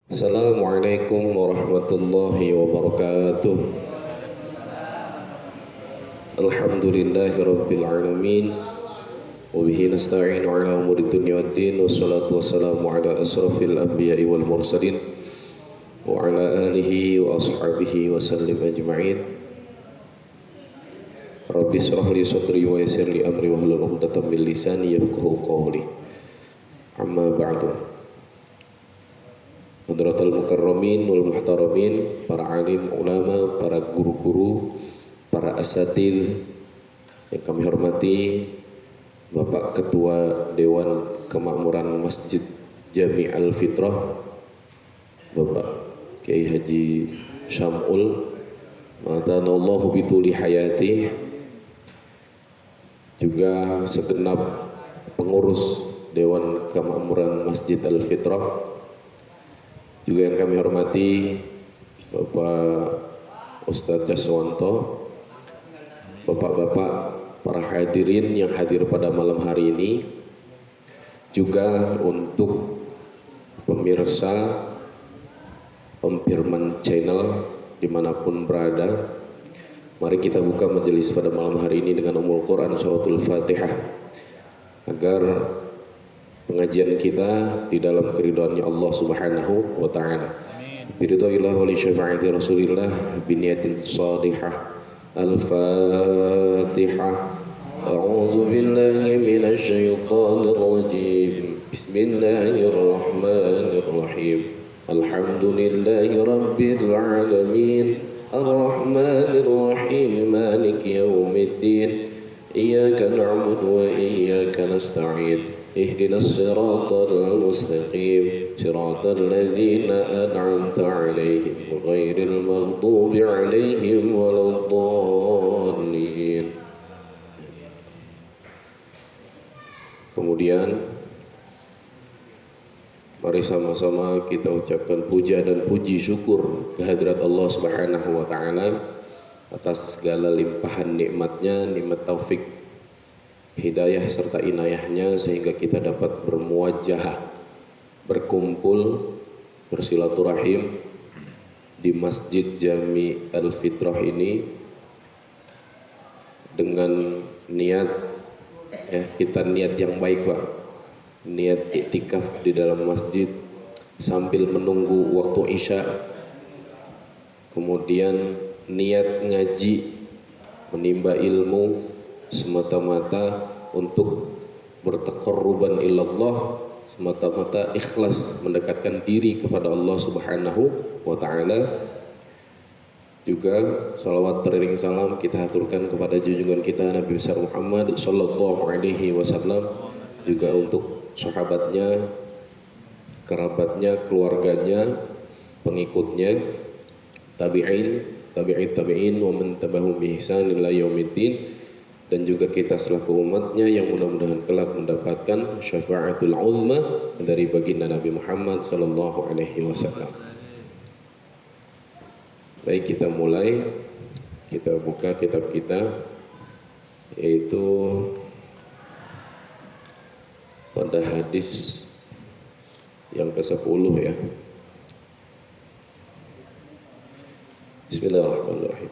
Assalamualaikum warahmatullahi wabarakatuh. Alhamdulillahi rabbil alamin. Wabihi nasta'inu ala umuri dunya waddin. Wassalatu wassalamu ala asrafil anbiya'i wal mursalin wa ala alihi wa ashabihi wa sallim ajma'in. Rabbi shrah li sadri wa yassir li amri wahlul 'uqdatam min lisani yafqahu qawli. Amma ba'du. Hadratul mukarramin wal muhtaramin, para alim ulama, para guru-guru, para asatidz yang kami hormati, Bapak Ketua Dewan Kemakmuran Masjid Jami Al-Fitrah, Bapak Kiai Haji Syamul, matanallahu bituli hayati, juga segenap pengurus Dewan Kemakmuran Masjid Al-Fitrah, juga yang kami hormati Bapak Ustadz Jaswanto, Bapak-bapak, para hadirin yang hadir pada malam hari ini, juga untuk pemirsa Om Firman Channel dimanapun berada. Mari kita buka majelis pada malam hari ini dengan Ummul Quran Suratul Fatihah, agar pengajian kita di dalam keridhaannya Allah Subhanahu wa taala. Biridhaillah wa li syafaati Rasulillah biniyatin shadihah. Al-Fatihah. A'udzu billahi minasy syaithanir rajim. Bismillahirrahmanirrahim. Alhamdulillahi rabbil alamin. Ar-Rahmanir Rahim. Maliki yaumiddin. Iyyaka na'budu wa iyyaka nasta'in. اهدنا الصراط المستقيم صراط الذين أنعمت عليهم غير المغضوب عليهم ولا الضالين. Kemudian mari sama-sama kita ucapkan puja dan puji syukur kehadirat Allah Subhanahu wa taala atas segala limpahan nikmatnya, nikmat taufik, hidayah serta inayahnya, sehingga kita dapat bermuajahah, berkumpul, bersilaturahim di Masjid Jami Al-Fitrah ini dengan niat, ya, kita niat yang baik, Pak, niat iktikaf di dalam masjid sambil menunggu waktu Isya, kemudian niat ngaji, menimba ilmu semata-mata untuk bertaqarruban ilallah, semata-mata ikhlas mendekatkan diri kepada Allah Subhanahu wa taala. Juga salawat beriring salam kita haturkan kepada junjungan kita Nabi besar Muhammad sallallahu alaihi wasallam, juga untuk sahabatnya, kerabatnya, keluarganya, pengikutnya, tabi'in wa man tabahum bi ihsan ila yaumiddin, dan juga kita selaku umatnya yang mudah-mudahan kelak mendapatkan syafaatul uzma dari baginda Nabi Muhammad sallallahu alaihi wasallam. Baik, kita mulai, kita buka kitab kita, yaitu pada hadis yang ke-10, ya. Bismillahirrahmanirrahim.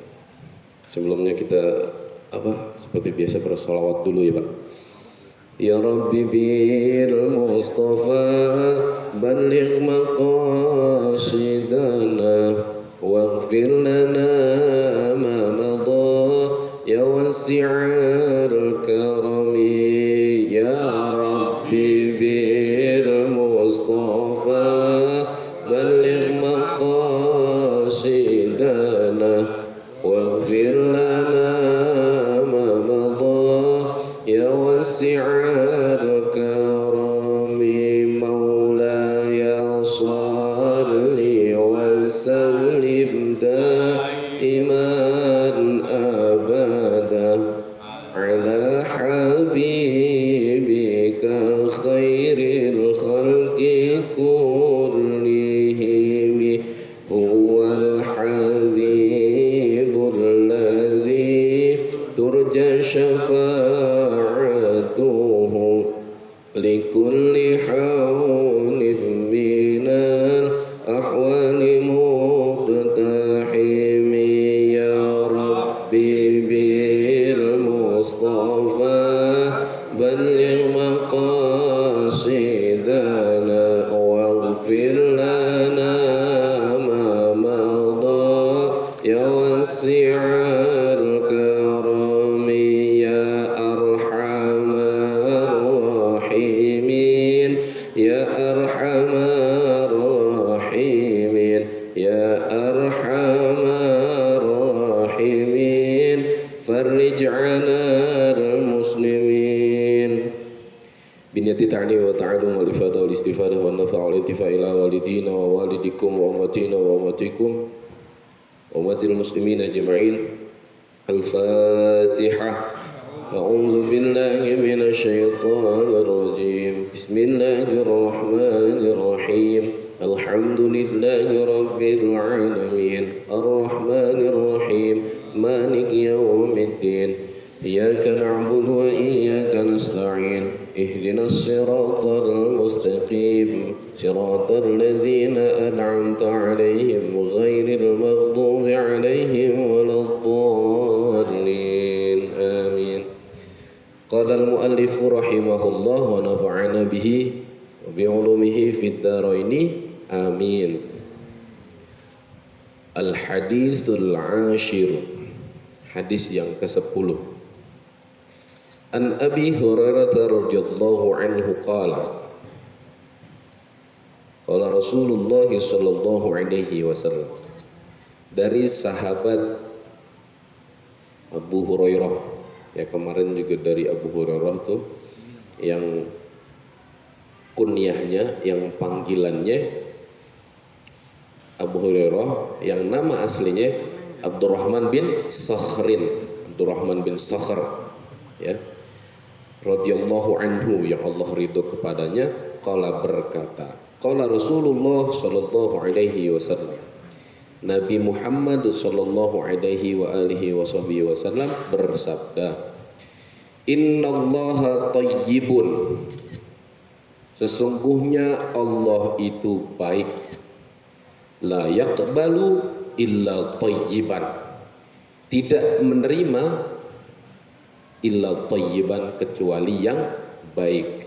Sebelumnya kita seperti biasa bersolawat dulu, ya Pak. Ya Rabbi bil Mustafa balligh maqasidana waghfir lana ma madha ya wasi'al karami. Ya Rabbi bil Mustafa balligh maqasidana waghfir lana واسع الكرم. مولاي صل وسلم دائما أبدا على حبيبك خير الخلق كلهم. هو الحبيب الذي ترجى شفاعته لكل حول من الأحوال مقتحم يا ربي بالمصطفى بلغ مقاصدنا واغفر لنا ما مضى يا واسع الكرم يا أرحم الراحمين يا أرحم الراحمين يا أرحم الراحمين فرج على المسلمين بنية التعليم والتعلم والإفادة والاستفادة والنفع والانتفاع إلى والدينا ووالدكم وأمتنا وأمتكم وأمة المسلمين أجمعين. الفاتحة. أعوذ بالله من الشيطان الرجيم. بسم الله الرحمن الرحيم. الحمد لله رب العالمين الرحمن الرحيم مالك يوم الدين إياك نعبد وإياك نستعين اهدنا الصراط المستقيم صراط الذين أنعمت عليهم غير المغضوب عليهم ولا الضالين آمين. قال المؤلف رحمه الله ونفعنا به وبعلومه في الدارين آمين. Al-haditsul ashir, hadis yang ke-10. An Abi Hurairah radhiyallahu anhu qala qala Rasulullah sallallahu alaihi wasallam, dari sahabat Abu Hurairah, ya kemarin juga dari Abu Hurairah tuh yang kunyahnya, yang panggilannya Abu Hurairah, yang nama aslinya Abdurrahman bin Sakhrin, Abdurrahman bin Sakhr, ya, radhiyallahu anhu, yang Allah ridho kepadanya. Qala berkata, qala Rasulullah sallallahu alaihi wasallam, Nabi Muhammad sallallahu alaihi wa alihi wasallam bersabda, innallaha thayyibun, sesungguhnya Allah itu baik, la yaqbalu illa thayyiban, tidak menerima illa thayyiban, kecuali yang baik.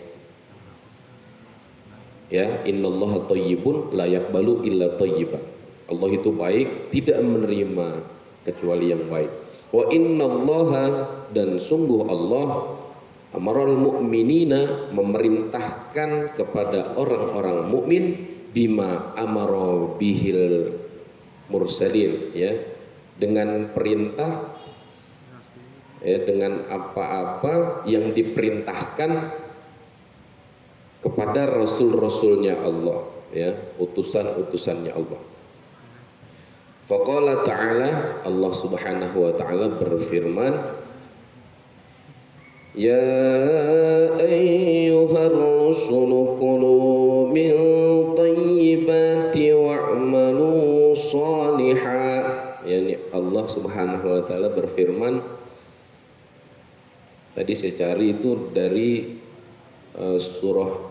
Ya, innallaha thayyibun la yaqbalu illa thayyiban, Allah itu baik, tidak menerima kecuali yang baik. Wa innallaha, dan sungguh Allah, amaral mu'minina, memerintahkan kepada orang-orang mukmin, bima amaro bihil mursalin, ya, dengan perintah, ya, dengan apa-apa yang diperintahkan kepada rasul-rasulnya Allah, ya, utusan-utusannya Allah. Faqala ta'ala, Allah subhanahu wa ta'ala berfirman, ya ayyuhar rusulu kulu min thayyibati wa'malu salihah. Yani Allah subhanahu wa ta'ala berfirman, tadi saya cari itu dari surah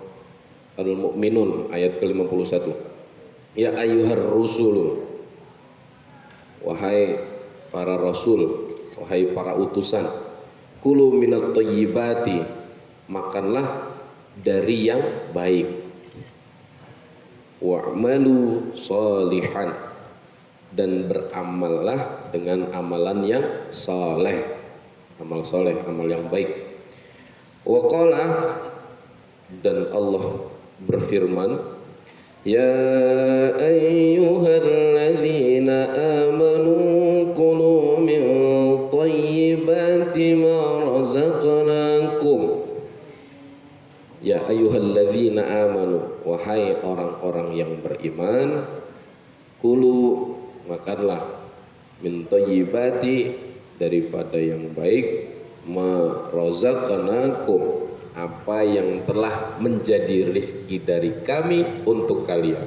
Al-Mu'minun ayat ke-51. Ya ayyuhar rusulu, wahai para rasul, wahai para utusan, kulu minat thayyibati, makanlah dari yang baik, wa'malu salihan, dan beramallah dengan amalan yang saleh, amal soleh, amal yang baik. Wa qala, dan Allah berfirman, ya ayyuhalladzina amanu kulu min thayyibati ma razaqnakum. Ya ayyuhalladzina amanu, wahai orang-orang yang beriman, kulu, makanlah, min thayyibati, daripada yang baik, ma razaqnakum, apa yang telah menjadi rezeki dari kami untuk kalian.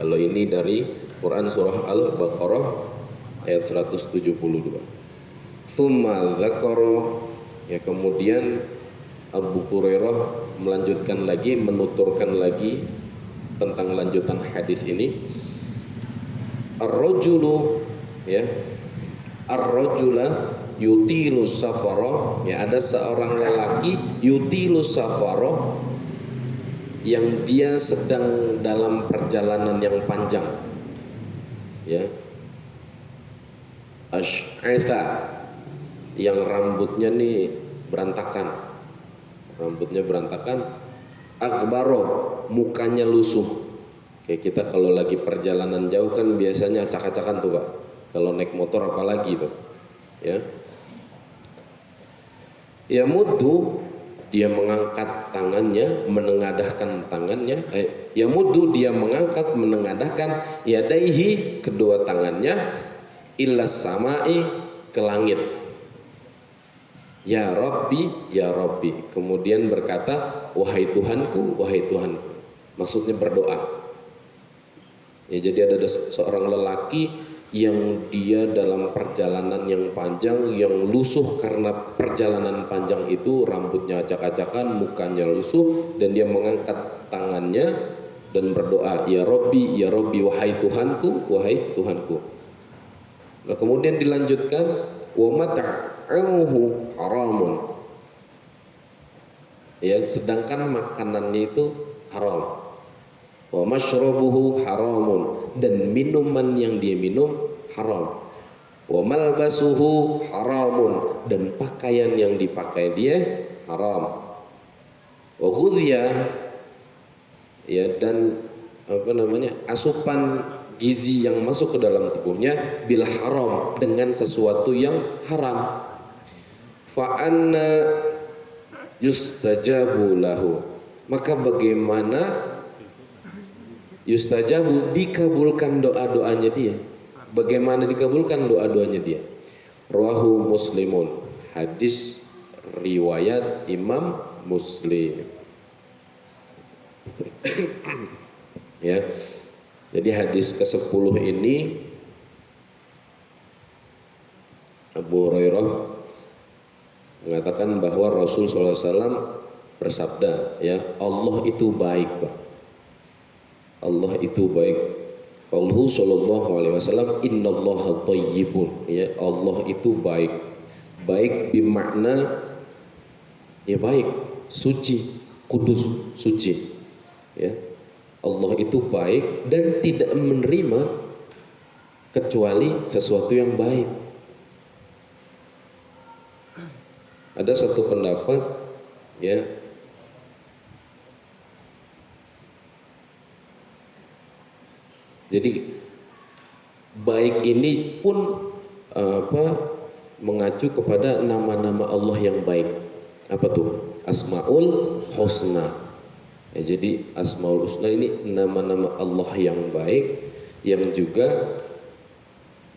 Kalau ini dari Quran surah Al-Baqarah ayat 172. Tsumma dzakara, ya, kemudian Abu Hurairah melanjutkan lagi, menuturkan lagi tentang lanjutan hadis ini. Ar-rajulu ya, ar-rajula yutilu safara, ya ada seorang lelaki yutilu safara yang dia sedang dalam perjalanan yang panjang, ya. Asy'atha, yang rambutnya nih berantakan, akbaro, mukanya lusuh. Kayak kita kalau lagi perjalanan jauh kan biasanya acak-acakan tuh Pak, kalau naik motor apalagi tuh, ya. Ya muddu, dia mengangkat tangannya, menengadahkan tangannya. Ya muddu, dia mengangkat, menengadahkan yadaihi, kedua tangannya, ilas samai, ke langit. Ya Rabbi, ya Rabbi. Kemudian berkata, wahai Tuhanku, wahai Tuhanku. Maksudnya berdoa. Ya, jadi ada seorang lelaki yang dia dalam perjalanan yang panjang, yang lusuh karena perjalanan panjang itu, rambutnya acak-acakan, mukanya lusuh, dan dia mengangkat tangannya dan berdoa, ya Rabbi, wahai Tuhanku, wahai Tuhanku. Nah, kemudian dilanjutkan, wa mat'amuhu haramun. Ya, sedangkan makanannya itu haram. Wa mashrabuhu haramun, dan minuman yang dia minum haram. Wa malbasuhu haramun, dan pakaian yang dipakai dia haram. Wa ghudhiya, ya, dan asupan gizi yang masuk ke dalam tubuhnya bil haram, dengan sesuatu yang haram. Fa anna yustajabu lahu, maka bagaimana yustajabu, dikabulkan doa-doanya dia, bagaimana dikabulkan doa-doanya dia. Rawahu Muslimun, hadis riwayat Imam Muslim. Ya, jadi hadis ke-10 ini Abu Hurairah mengatakan bahwa Rasul SAW bersabda, ya, Allah itu baik, Pak. Allah itu baik. Qauluhu sallallahu alaihi wasallam, innallaha thayyibun, ya, Allah itu baik. Baik bermakna ya baik, suci, kudus, suci. Ya. Allah itu baik dan tidak menerima kecuali sesuatu yang baik. Ada satu pendapat, ya, jadi baik ini pun mengacu kepada nama-nama Allah yang baik. Apa tuh? Asmaul Husna. Ya, jadi Asmaul Husna ini nama-nama Allah yang baik, yang juga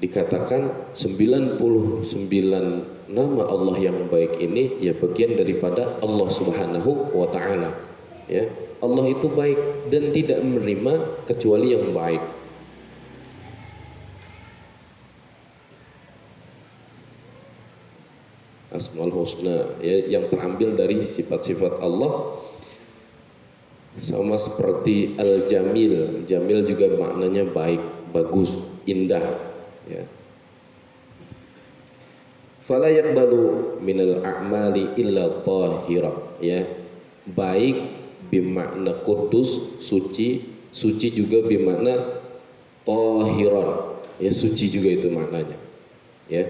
dikatakan 99 nama Allah yang baik ini ya bagian daripada Allah Subhanahu wa taala. Ya, Allah itu baik dan tidak menerima kecuali yang baik. Asmaul Husna, ya, yang terambil dari sifat-sifat Allah, sama seperti Al-Jamil. Jamil juga maknanya baik, bagus, indah, ya. Fala yaqbalu minal a'mali illa tahira, ya. Baik bermakna kudus, suci, suci juga bermakna tahiran, ya, suci juga itu maknanya, ya.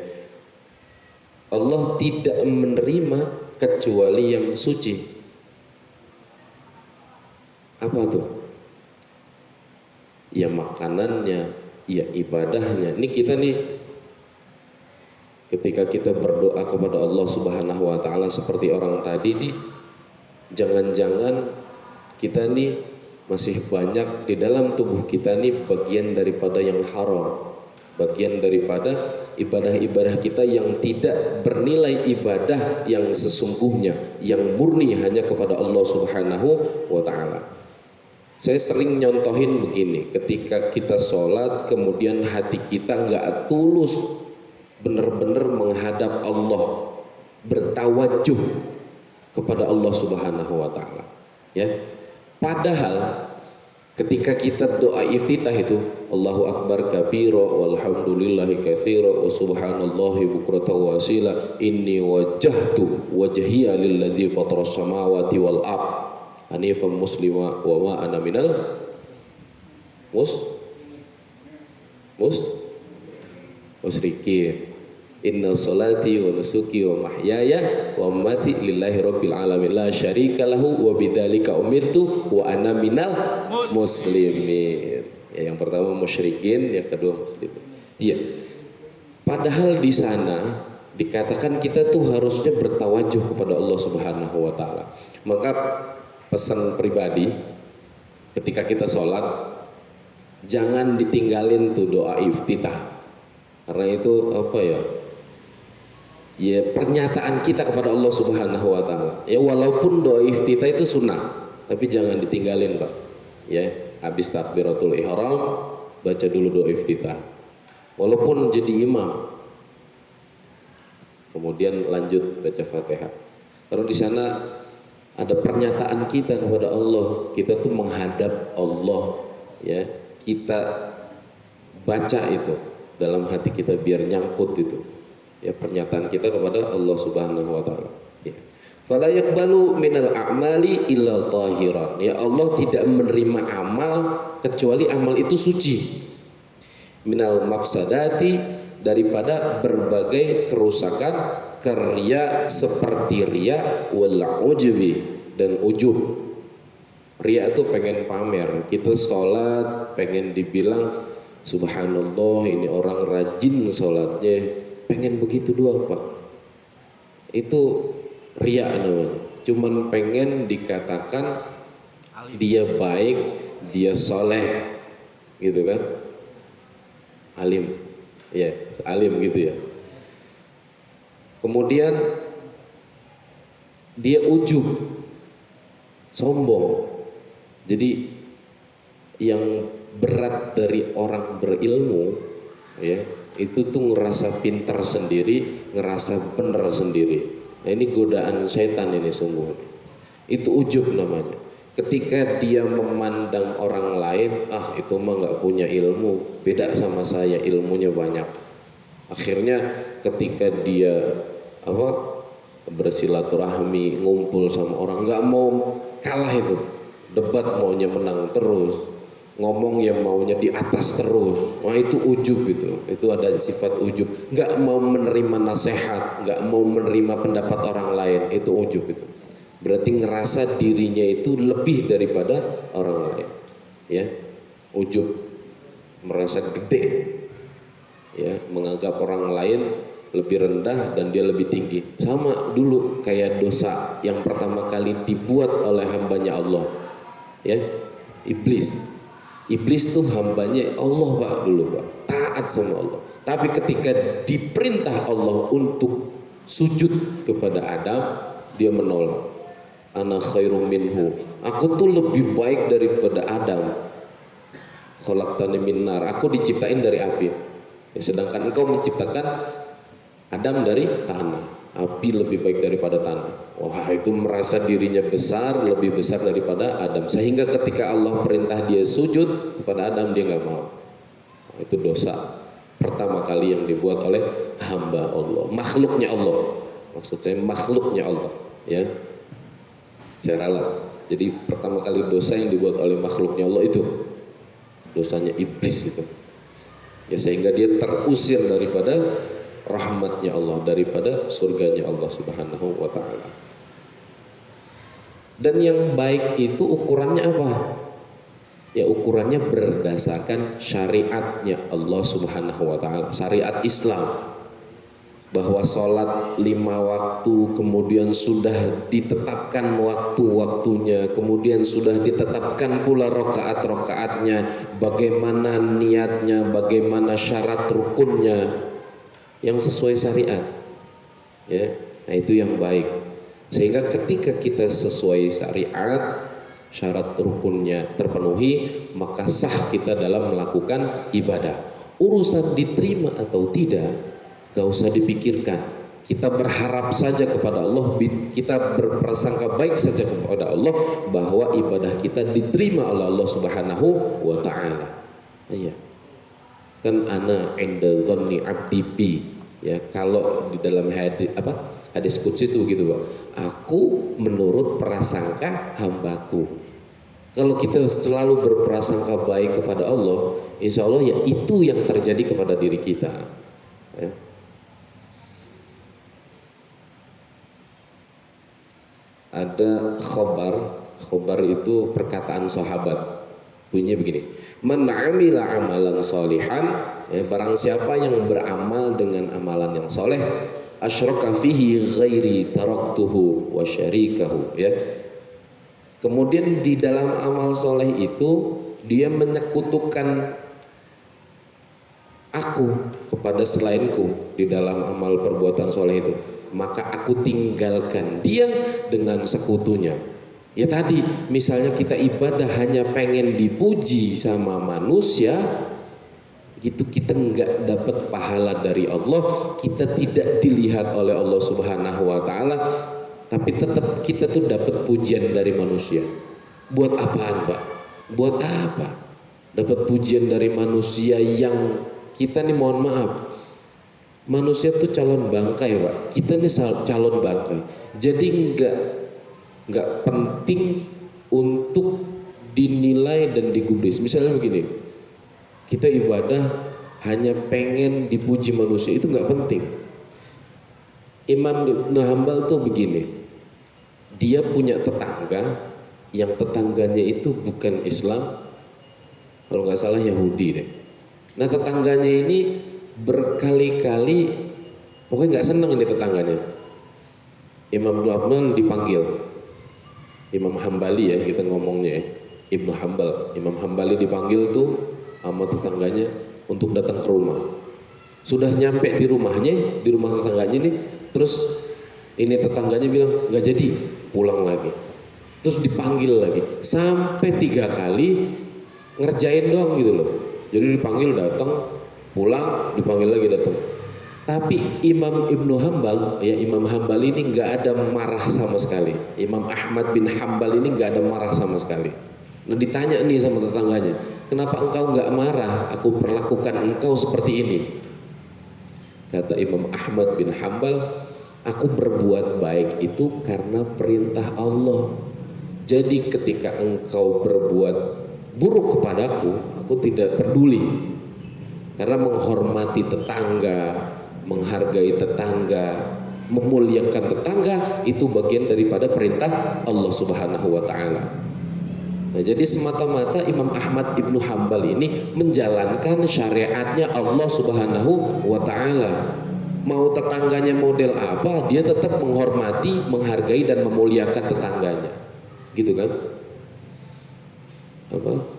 Allah tidak menerima kecuali yang suci. Apa tuh? Ya makanannya, ya ibadahnya. Ini kita nih, ketika kita berdoa kepada Allah Subhanahu wa taala seperti orang tadi nih, jangan-jangan kita nih masih banyak di dalam tubuh kita nih bagian daripada yang haram, bagian daripada ibadah-ibadah kita yang tidak bernilai ibadah yang sesungguhnya, yang murni hanya kepada Allah Subhanahu wa taala. Saya sering nyontohin begini, ketika kita sholat kemudian hati kita nggak tulus benar-benar menghadap Allah, bertawajuh kepada Allah Subhanahu wa taala, ya. Padahal Ketika kita doa iftitah itu Allahu Akbar kabira walhamdulillahi katsira wa subhanallahi bukratan wa asila inni wajjahtu wajhiya lilladzi fataras samawati wal ard hanifan muslima wa ma ana minal musyrikin. Inna salati wa nusuki wa mahyaya wa mamati lillahi rabbil alamin la syarika lahu wa bidzalika umirtu wa ana minal muslimin. Ya, yang pertama musyrikin, yang kedua muslimin. Iya. Padahal di sana dikatakan kita tuh harusnya bertawajuh kepada Allah Subhanahu wa taala. Maka pesan pribadi ketika kita sholat jangan ditinggalin tuh doa iftitah. Karena itu apa ya? Ya pernyataan kita kepada Allah Subhanahu wa taala. Ya walaupun doa iftitah itu sunnah, tapi jangan ditinggalin, Pak. Ya, habis takbiratul ihram baca dulu doa iftitah. Walaupun jadi imam. Kemudian lanjut baca Fatihah. Kalau di sana ada pernyataan kita kepada Allah, kita tuh menghadap Allah, ya. Kita baca itu dalam hati kita biar nyangkut itu. Ya pernyataan kita kepada Allah Subhanahu wa taala. Ya. Fala yaqbalu minal a'mali illa tahiran. Ya Allah tidak menerima amal kecuali amal itu suci. Minal mafsadati daripada berbagai kerusakan karya seperti riya wal ujbi dan ujub. Riya itu pengen pamer. Kita sholat pengen dibilang subhanallah ini orang rajin sholatnya. Pengen begitu doang, Pak. Itu riya namanya. Cuman pengen dikatakan dia baik, dia soleh, gitu kan? Alim, ya, alim gitu ya. Kemudian dia ujub, sombong. Jadi yang berat dari orang berilmu, ya. Itu tuh ngerasa pintar sendiri, ngerasa benar sendiri. Nah ini godaan setan ini sungguh. Itu ujub namanya. Ketika dia memandang orang lain, itu mah nggak punya ilmu, beda sama saya, ilmunya banyak. Akhirnya ketika dia bersilaturahmi, ngumpul sama orang, nggak mau kalah itu, debat maunya menang terus. Ngomong yang maunya di atas terus, wah itu ujub itu ada sifat ujub, nggak mau menerima nasihat, nggak mau menerima pendapat orang lain, itu ujub itu. Berarti ngerasa dirinya itu lebih daripada orang lain, ya, ujub, merasa gede, ya, menganggap orang lain lebih rendah dan dia lebih tinggi. Sama dulu kayak dosa yang pertama kali dibuat oleh hambanya Allah, ya, iblis. Iblis tuh hambanya Allah, Pak, dulu, Pak, taat sama Allah. Tapi ketika diperintah Allah untuk sujud kepada Adam, dia menolak. Ana khairum minhu. Aku tuh lebih baik daripada Adam. Khalaqtani min nar. Aku diciptain dari api. Ya, sedangkan engkau menciptakan Adam dari tanah. Api lebih baik daripada tanah. Wah, itu merasa dirinya besar, lebih besar daripada Adam. Sehingga ketika Allah perintah dia sujud kepada Adam, dia nggak mau. Nah, itu dosa pertama kali yang dibuat oleh hamba Allah, makhluknya Allah. Maksud saya makhluknya Allah, ya. Saya ralat. Jadi pertama kali dosa yang dibuat oleh makhluknya Allah itu dosanya iblis itu. Ya, sehingga dia terusir daripada rahmatnya Allah, daripada surganya Allah Subhanahu wa ta'ala. Dan yang baik itu ukurannya apa? Ya ukurannya berdasarkan syariatnya Allah Subhanahu wa ta'ala, syariat Islam. Bahwa sholat 5 waktu kemudian sudah ditetapkan waktu-waktunya, kemudian sudah ditetapkan pula rokaat-rokaatnya, bagaimana niatnya, bagaimana syarat rukunnya, yang sesuai syariat, ya. Nah itu yang baik. Sehingga ketika kita sesuai syariat, syarat rukunnya terpenuhi, maka sah kita dalam melakukan ibadah. Urusan diterima atau tidak, gak usah dipikirkan. kita berharap saja kepada Allah, kita berprasangka baik saja kepada Allah bahwa ibadah kita diterima oleh Allah Subhanahu wa taala. Iya. Kan ana inda zanni abdi bi. Ya, kalau di dalam hadis qudsi itu gitu, Pak. Aku menurut prasangka hambaku. Kalau kita selalu berprasangka baik kepada Allah, insya Allah ya itu yang terjadi kepada diri kita. Ya. Ada khobar itu perkataan sahabat, bunyinya begini, man amila amalan sholihan, ya, barang siapa yang beramal dengan amalan yang soleh, asyraka fihi ghairi taraktuhu wa syarikahu, ya. Kemudian di dalam amal soleh itu dia menyekutukan aku kepada selainku di dalam amal perbuatan soleh itu, maka aku tinggalkan dia dengan sekutunya. Ya tadi misalnya kita ibadah hanya pengen dipuji sama manusia, gitu kita nggak dapat pahala dari Allah, kita tidak dilihat oleh Allah Subhanahu wa taala, tapi tetap kita tuh dapat pujian dari manusia. Buat apaan, Pak? Buat apa? Dapat pujian dari manusia yang kita nih, mohon maaf, manusia tuh calon bangkai, Pak. Kita nih calon bangkai. Jadi nggak penting untuk dinilai dan digubris. Misalnya begini, kita ibadah hanya pengen dipuji manusia, itu nggak penting. Imam Ibn Hanbal tuh begini, dia punya tetangga yang tetangganya itu bukan Islam, kalau nggak salah Yahudi deh. Nah tetangganya ini berkali-kali pokoknya nggak senang ini tetangganya. Imam Ibn Hanbal dipanggil, Imam Hambali ya kita ngomongnya ya, Ibnu Hanbal, Imam Hambali dipanggil tuh sama tetangganya untuk datang ke rumah. Sudah nyampe di rumahnya, di rumah tetangganya ini, terus ini tetangganya bilang nggak jadi, pulang lagi. Terus dipanggil lagi sampai 3 kali ngerjain doang gitu loh. Jadi dipanggil datang, pulang, dipanggil lagi datang. Tapi Imam Ibnu Hanbal, ya Imam Hanbal ini nggak ada marah sama sekali. Imam Ahmad bin Hanbal ini nggak ada marah sama sekali. Nah ditanya nih sama tetangganya, kenapa engkau nggak marah? Aku perlakukan engkau seperti ini. Kata Imam Ahmad bin Hanbal, aku berbuat baik itu karena perintah Allah. Jadi ketika engkau berbuat buruk kepadaku, aku tidak peduli. Karena menghormati tetangga, menghargai tetangga, memuliakan tetangga itu bagian daripada perintah Allah Subhanahu wa taala. Nah, jadi semata-mata Imam Ahmad Ibnu Hanbal ini menjalankan syariatnya Allah Subhanahu wa taala. Mau tetangganya model apa, dia tetap menghormati, menghargai dan memuliakan tetangganya. Gitu kan? Apa?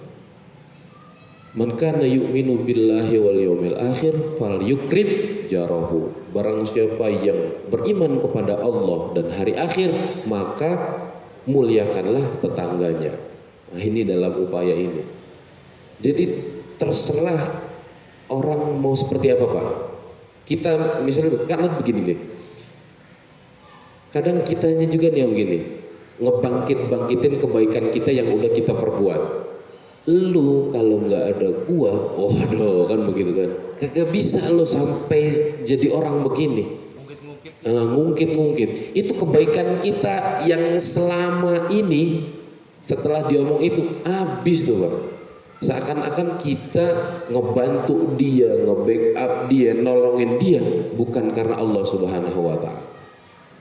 Man kana yu'minu billahi wal yawmil akhir falyukrim jarahu. Barang siapa yang beriman kepada Allah dan hari akhir, maka muliakanlah tetangganya. Nah, ini dalam upaya ini. Jadi terserah orang mau seperti apa, Pak. Kita misalnya karena begini nih. Kadang kitanya juga nih yang begini, ngebangkit-bangkitin kebaikan kita yang udah kita perbuat. Lu kalau nggak ada gua, waduh kan begitu kan, kagak bisa lu sampai jadi orang begini. Ngungkit-ngungkit. Itu kebaikan kita yang selama ini setelah diomong itu habis tuh, Pak. Seakan-akan kita ngebantu dia, nge-backup dia, nolongin dia bukan karena Allah Subhanahu wa taala.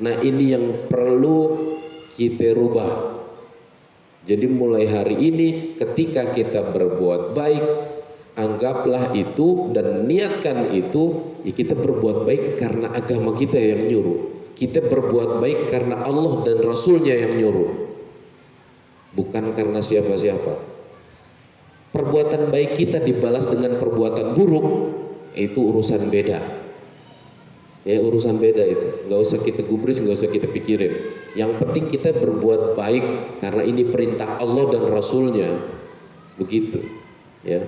Nah, ini yang perlu kita rubah. Jadi mulai hari ini ketika kita berbuat baik, anggaplah itu dan niatkan itu, ya kita berbuat baik karena agama kita yang nyuruh. Kita berbuat baik karena Allah dan Rasulnya yang nyuruh, bukan karena siapa-siapa. Perbuatan baik kita dibalas dengan perbuatan buruk, itu urusan beda. Ya urusan beda itu, nggak usah kita gubris, nggak usah kita pikirin. Yang penting kita berbuat baik karena ini perintah Allah dan Rasulnya, begitu. Ya.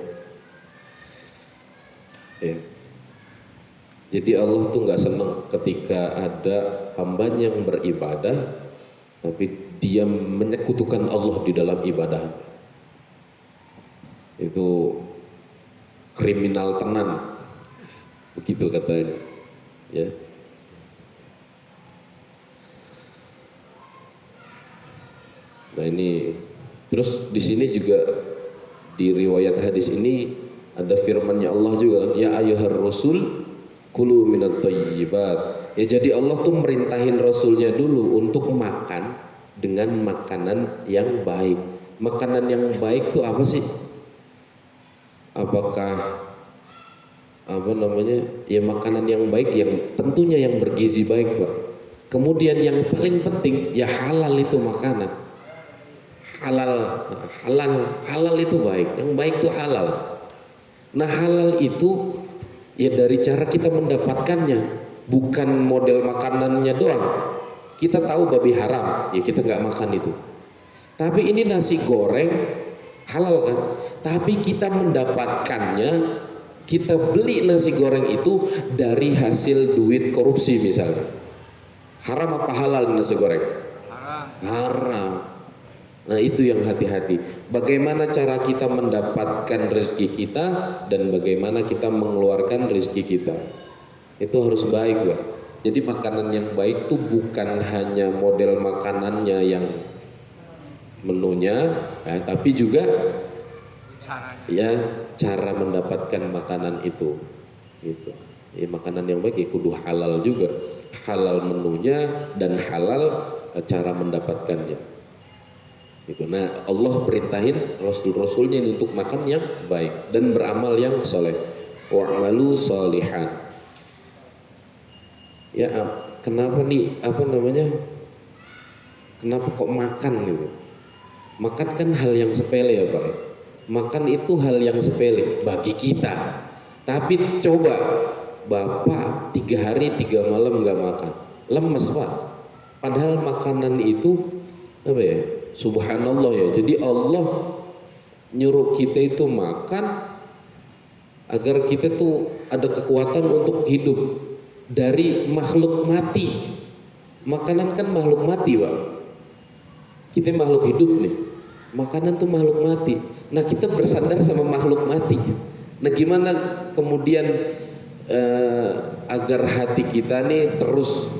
Jadi Allah tuh nggak senang ketika ada hambanya yang beribadah tapi dia menyekutukan Allah di dalam ibadah. Itu kriminal tenan, begitu katanya. Ya. Nah ini terus di sini juga di riwayat hadis ini ada firman-Nya Allah juga, ya ayyuhar rasul kulu minat thayyibat. Ya jadi Allah tuh merintahin Rasulnya dulu untuk makan dengan makanan yang baik. Makanan yang baik tuh apa sih? Apakah ya makanan yang baik yang tentunya yang bergizi baik, Pak. Kemudian yang paling penting ya halal itu makanan. Halal itu baik. Yang baik itu halal. Nah halal itu ya dari cara kita mendapatkannya, bukan model makanannya doang. Kita tahu babi haram, ya kita nggak makan itu. Tapi ini nasi goreng halal kan? Tapi kita mendapatkannya, kita beli nasi goreng itu dari hasil duit korupsi misalnya. Haram apa halal nasi goreng? Haram. Nah itu yang hati-hati. Bagaimana cara kita mendapatkan rezeki kita dan bagaimana kita mengeluarkan rezeki kita. Itu harus baik, Pak. Jadi makanan yang baik itu bukan hanya model makanannya yang menunya, ya, tapi juga ya cara mendapatkan makanan itu. Gitu. Ya, makanan yang baik ya kudu halal juga. Halal menunya dan halal cara mendapatkannya. Gitu. Nah Allah perintahin Rasul-Rasulnya ini untuk makan yang baik dan beramal yang soleh. Wa'malu solihan. Ya kenapa nih kenapa kok makan gitu? Makan kan hal yang sepele ya Pak. Makan itu hal yang sepele bagi kita. Tapi coba Bapak 3 hari 3 malam nggak makan, lemes Pak. Padahal makanan itu apa ya? Subhanallah ya. Jadi Allah nyuruh kita itu makan agar kita tuh ada kekuatan untuk hidup dari makhluk mati. Makanan kan makhluk mati, Pak. Kita makhluk hidup nih. Makanan tuh makhluk mati. Nah, kita bersandar sama makhluk mati. Nah, gimana kemudian agar hati kita nih terus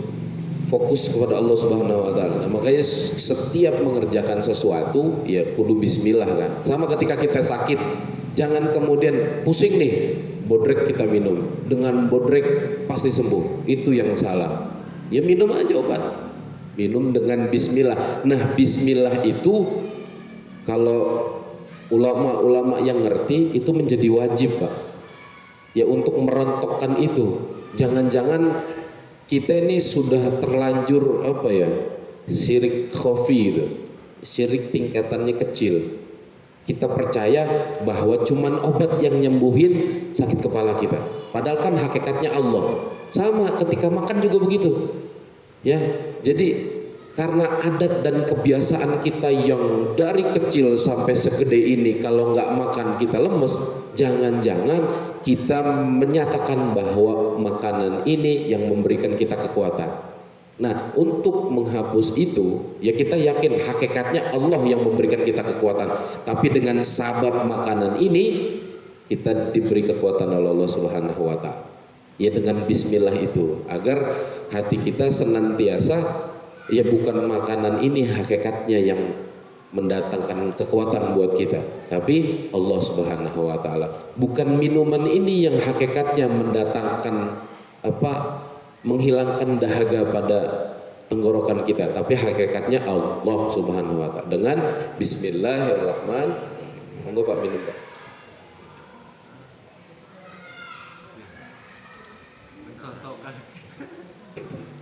fokus kepada Allah Subhanahu wa taala. Nah, makanya setiap mengerjakan sesuatu ya kudu bismillah kan. Sama ketika kita sakit, jangan kemudian pusing nih, bodrek kita minum. Dengan bodrek pasti sembuh. Itu yang salah. Ya minum aja obat. Minum dengan bismillah. Nah, bismillah itu kalau ulama-ulama yang ngerti itu menjadi wajib, Pak. Ya untuk merontokkan itu. Jangan-jangan kita ini sudah terlanjur syirik khafi itu, syirik tingkatannya kecil. Kita percaya bahwa cuman obat yang nyembuhin sakit kepala kita, padahal kan hakikatnya Allah. Sama ketika makan juga begitu ya. Jadi karena adat dan kebiasaan kita yang dari kecil sampai segede ini, kalau nggak makan kita lemes, jangan-jangan kita menyatakan bahwa makanan ini yang memberikan kita kekuatan. Nah, untuk menghapus itu, ya kita yakin hakikatnya Allah yang memberikan kita kekuatan. Tapi dengan sabab makanan ini, kita diberi kekuatan oleh Allah Subhanahu wa taala. Ya dengan bismillah itu, agar hati kita senantiasa ya bukan makanan ini hakikatnya yang mendatangkan kekuatan buat kita, tapi Allah Subhanahu wa taala. Bukan minuman ini yang hakikatnya mendatangkan menghilangkan dahaga pada tenggorokan kita, tapi hakikatnya Allah Subhanahu wa taala. Dengan bismillahirrahmanirrahim. Monggo Pak minum, Pak.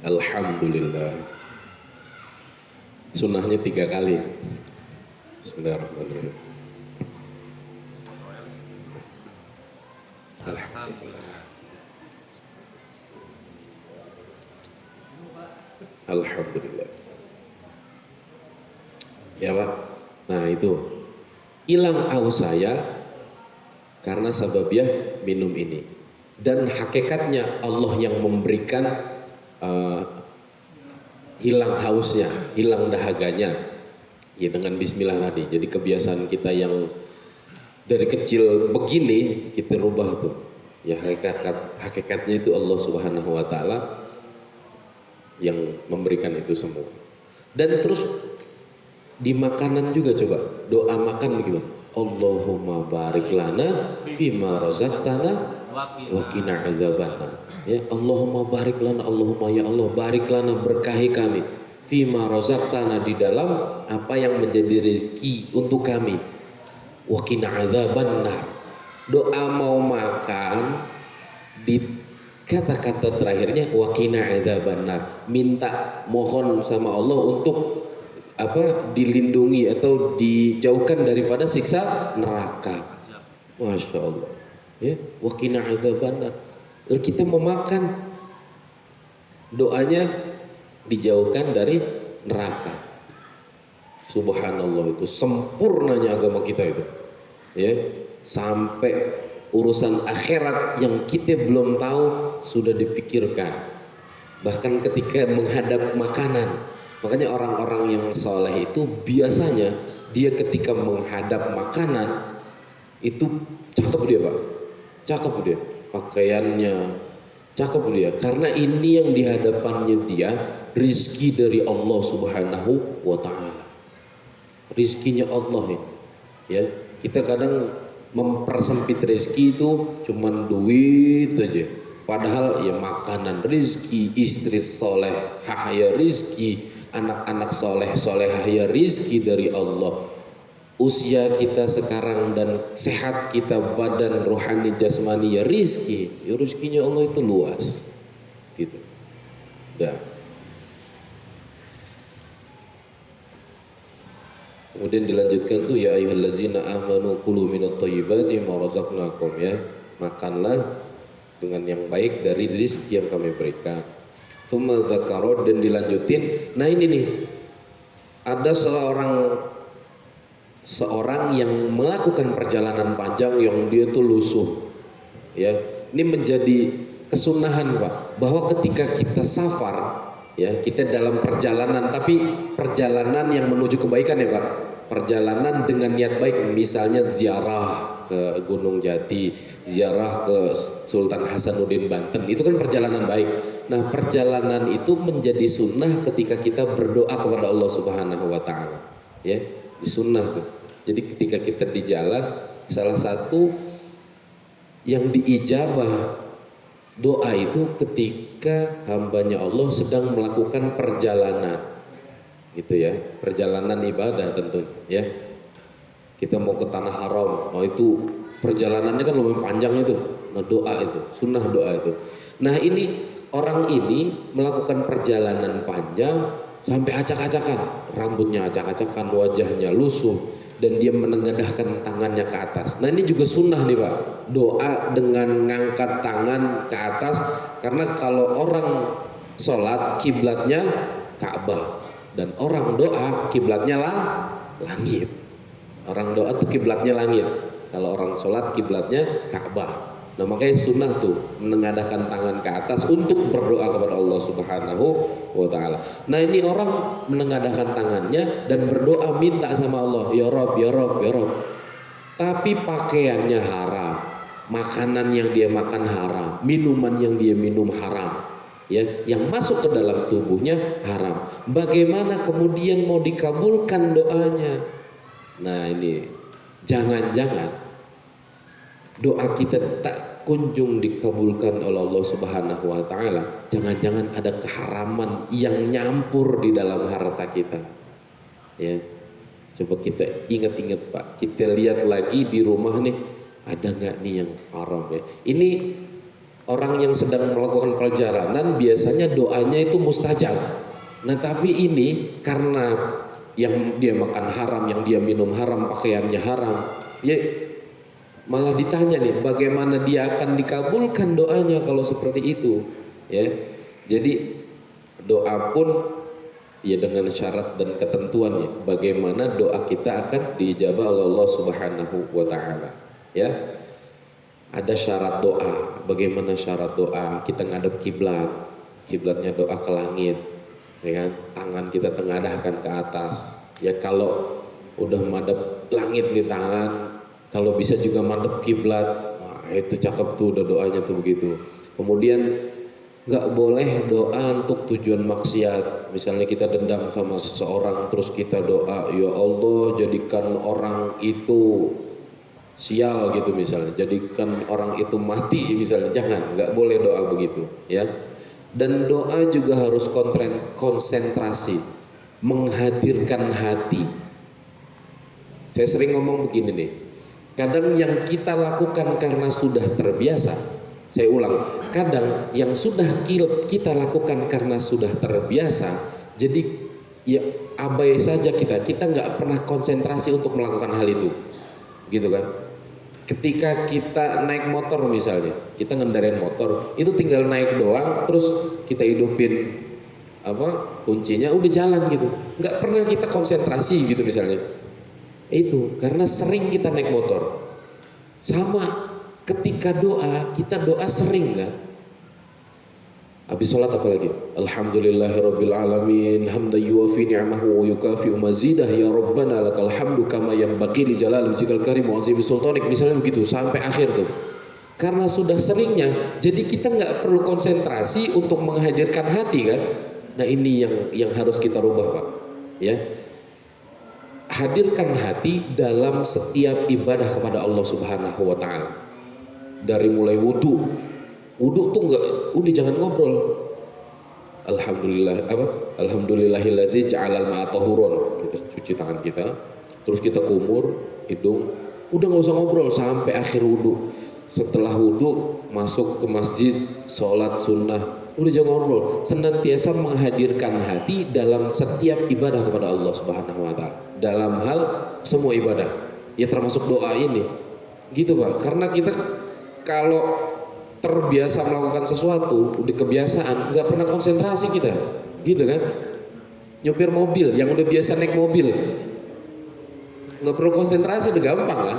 Alhamdulillah. Sunnahnya 3 kali. Bismillahirrahmanirrahim. Alhamdulillah. Ya Pak. Nah itu hilang haus saya karena sababnya minum ini. dan hakikatnya Allah yang memberikan uh, hilang hausnya, hilang dahaganya ya dengan bismillah tadi. Jadi kebiasaan kita yang dari kecil begini kita rubah tuh ya, hakikatnya itu Allah Subhanahu wa taala yang memberikan itu semua. Dan terus di makanan juga coba doa makan gimana? Allahumma barik lana fima razaqtana wa qina adzabannar. Ya, Allahumma barik lana, Allahumma ya Allah barik lana, berkahi kami fima razaqtana, di dalam apa yang menjadi rezeki untuk kami, wa qina adzabannar. Doa mau makan di kata-kata terakhirnya wa qina adzabannar, minta mohon sama Allah untuk dilindungi atau dijauhkan daripada siksa neraka. Masya Allah ya, wa qina adzabannar. Lalu kita memakan, doanya dijauhkan dari neraka. Subhanallah, itu sempurnanya agama kita itu ya, sampai urusan akhirat yang kita belum tahu sudah dipikirkan. Bahkan ketika menghadap makanan, makanya orang-orang yang soleh itu biasanya dia ketika menghadap makanan itu cakep dia Pak, cakep dia pakaiannya, cakep dia, karena ini yang dihadapannya dia rizki dari Allah Subhanahu wa ta'ala, rizkinya Allah ya. Kita kadang mempersempit rizki itu cuman duit aja, padahal ya makanan rizki, istri soleh ya rizki, anak-anak soleh solehah ya rizki dari Allah. Usia kita sekarang dan sehat kita badan rohani jasmani ya rizki, ya rizkinya Allah itu luas gitu ya. Kemudian dilanjutkan tuh ya ayyuhallazina amanu kulu minat thayyibati ma razaqnakum, ya makanlah dengan yang baik dari rizki yang kami berikan. Tsumma dzakara, dan dilanjutin. Nah ini nih, ada seorang yang melakukan perjalanan panjang yang dia tuh lusuh ya. Ini menjadi kesunahan Pak, bahwa ketika kita safar ya, kita dalam perjalanan, tapi perjalanan yang menuju kebaikan ya Pak, perjalanan dengan niat baik, misalnya ziarah ke Gunung Jati, ziarah ke Sultan Hasanuddin Banten, itu kan perjalanan baik. Nah perjalanan itu menjadi sunnah ketika kita berdoa kepada Allah Subhanahu wa ta'ala ya, di sunnah tuh. Jadi ketika kita di jalan, salah satu yang diijabah doa itu ketika hambanya Allah sedang melakukan perjalanan gitu ya, perjalanan ibadah tentunya ya. Kita mau ke tanah haram, oh itu perjalanannya kan lebih panjang itu. Nah doa itu, sunnah doa itu. Nah ini orang ini melakukan perjalanan panjang sampai acak-acakan, rambutnya acak-acakan, wajahnya lusuh, dan dia menengadahkan tangannya ke atas. Nah ini juga sunnah nih Pak, doa dengan ngangkat tangan ke atas, karena kalau orang sholat kiblatnya Ka'bah, dan orang doa kiblatnya langit. Orang doa tuh kiblatnya langit, kalau orang sholat kiblatnya Ka'bah. Nah makanya sunnah tuh menengadahkan tangan ke atas untuk berdoa kepada Allah Subhanahu wa ta'ala. Nah ini orang menengadahkan tangannya dan berdoa minta sama Allah, ya Rob, ya Rob, ya Rob. Tapi pakaiannya haram, makanan yang dia makan haram, minuman yang dia minum haram, ya, yang masuk ke dalam tubuhnya haram. Bagaimana kemudian mau dikabulkan doanya? Nah ini jangan-jangan doa kita tak kunjung dikabulkan oleh Allah Subhanahu wa ta'ala, jangan-jangan ada keharaman yang nyampur di dalam harta kita ya. Coba kita ingat-ingat Pak, kita lihat lagi di rumah nih, ada nggak nih yang haram ya. Ini orang yang sedang melakukan perjalanan biasanya doanya itu mustajab. Nah tapi ini karena yang dia makan haram, yang dia minum haram, pakaiannya haram ya, malah ditanya nih bagaimana dia akan dikabulkan doanya kalau seperti itu ya. Jadi doa pun ya dengan syarat dan ketentuannya, bagaimana doa kita akan diijabah oleh Allah Subhanahu wa ta'ala ya. Ada syarat doa. Bagaimana syarat doa? Kita ngadep kiblat, kiblatnya doa ke langit, ya kan? Tangan kita tengadahkan ke atas. Ya kalau udah madep langit di tangan, kalau bisa juga madep kiblat, wah itu cakep tuh, udah doanya tuh begitu. Kemudian nggak boleh doa untuk tujuan maksiat. Misalnya kita dendam sama seseorang, terus kita doa, ya Allah jadikan orang itu sial gitu misalnya, jadikan orang itu mati misalnya. Jangan, nggak boleh doa begitu ya. Dan doa juga harus konsentrasi, menghadirkan hati. Saya sering ngomong begini nih, kadang yang kita lakukan karena sudah terbiasa, saya ulang, kadang yang sudah kita lakukan karena sudah terbiasa, jadi ya abai saja kita nggak pernah konsentrasi untuk melakukan hal itu, gitu kan. Ketika kita naik motor misalnya, kita ngendarain motor, itu tinggal naik doang, terus kita hidupin kuncinya, udah jalan gitu. Nggak pernah kita konsentrasi gitu misalnya. Itu karena sering kita naik motor. Sama ketika doa, kita doa sering kan. Habis sholat apa lagi? Alhamdulillahirabbil alamin, hamdan yuwafi ni'amahu wa yukafi'u mazidah, ya rabbana lakal hamdu kama yanbaghi li jalali wajhikal karim wa azimi sultanik, misalnya begitu sampai akhir tuh. Karena sudah seringnya, jadi kita nggak perlu konsentrasi untuk menghadirkan hati kan. Nah ini yang harus kita rubah Pak, ya. Hadirkan hati dalam setiap ibadah kepada Allah Subhanahu wa taala. Dari mulai wudu tuh udah jangan ngobrol. Alhamdulillahillazi ja'alal ma'a tahurun. Kita cuci tangan kita, terus kita kumur hidung, udah nggak usah ngobrol sampai akhir wudu. Setelah wudu masuk ke masjid, sholat sunnah, udah jangan ngobrol. Senantiasa menghadirkan hati dalam setiap ibadah kepada Allah Subhanahu wa taala. Dalam hal semua ibadah, ya termasuk doa ini. Gitu Pak, karena kita kalau terbiasa melakukan sesuatu, udah kebiasaan, nggak pernah konsentrasi kita, gitu kan? Nyupir mobil, yang udah biasa naik mobil, nggak perlu konsentrasi, udah gampang kan?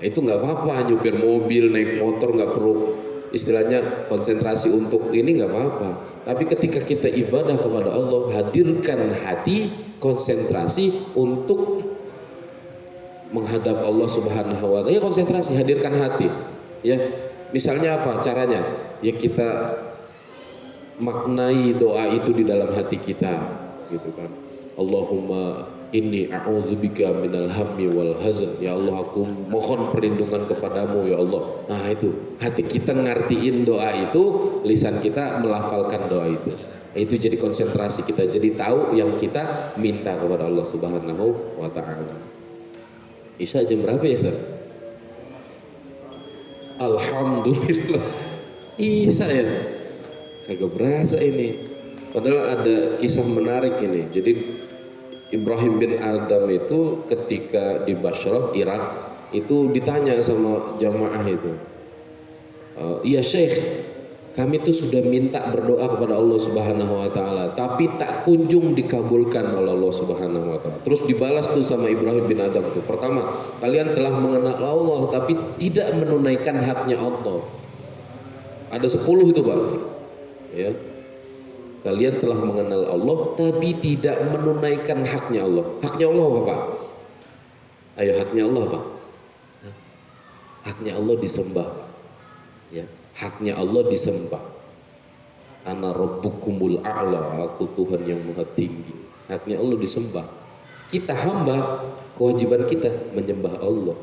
Itu nggak apa-apa, nyupir mobil, naik motor, nggak perlu istilahnya konsentrasi untuk ini, nggak apa-apa. Tapi ketika kita ibadah kepada Allah, hadirkan hati, konsentrasi untuk menghadap Allah Subhanahu wa taala. Ya konsentrasi, hadirkan hati, ya. Misalnya apa caranya? Ya kita maknai doa itu di dalam hati kita, gitu kan. Allahumma inni a'udzubika minal hammi wal hazan. Ya Allah, aku mohon perlindungan kepadamu ya Allah. Nah itu, hati kita ngertiin doa itu, lisan kita melafalkan doa itu. Itu jadi konsentrasi kita, jadi tahu yang kita minta kepada Allah Subhanahu wa taala. Isya jam berapa ya Ustaz? Alhamdulillah. Isya ya. Kagak berasa ini. Padahal ada kisah menarik ini. Jadi Ibrahim bin Adam itu ketika di Basrah, Irak, itu ditanya sama jamaah itu, iya Syekh, kami itu sudah minta berdoa kepada Allah Subhanahu wa taala, tapi tak kunjung dikabulkan oleh Allah Subhanahu wa taala. Terus dibalas tuh sama Ibrahim bin Adam itu. Pertama, kalian telah mengenal Allah tapi tidak menunaikan haknya Allah. Ada 10 itu Pak. Ya. Kalian telah mengenal Allah tapi tidak menunaikan haknya Allah. Haknya Allah apa Pak? Ayo, haknya Allah Pak. Haknya Allah disembah Pak. Ya. Haknya Allah disembah. Ana rabbukumul a'la, aku Tuhan yang maha tinggi. Haknya Allah disembah. Kita hamba, kewajiban kita menyembah Allah.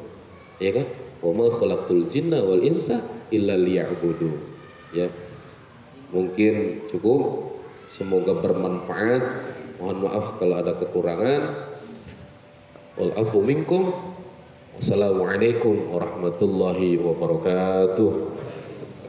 Ya kan? Wa ma khalaqtul jinna wal insa illa liya'budu. Ya. Mungkin cukup. Semoga bermanfaat. Mohon maaf kalau ada kekurangan. Wal afu minkum. Wassalamualaikum warahmatullahi wabarakatuh.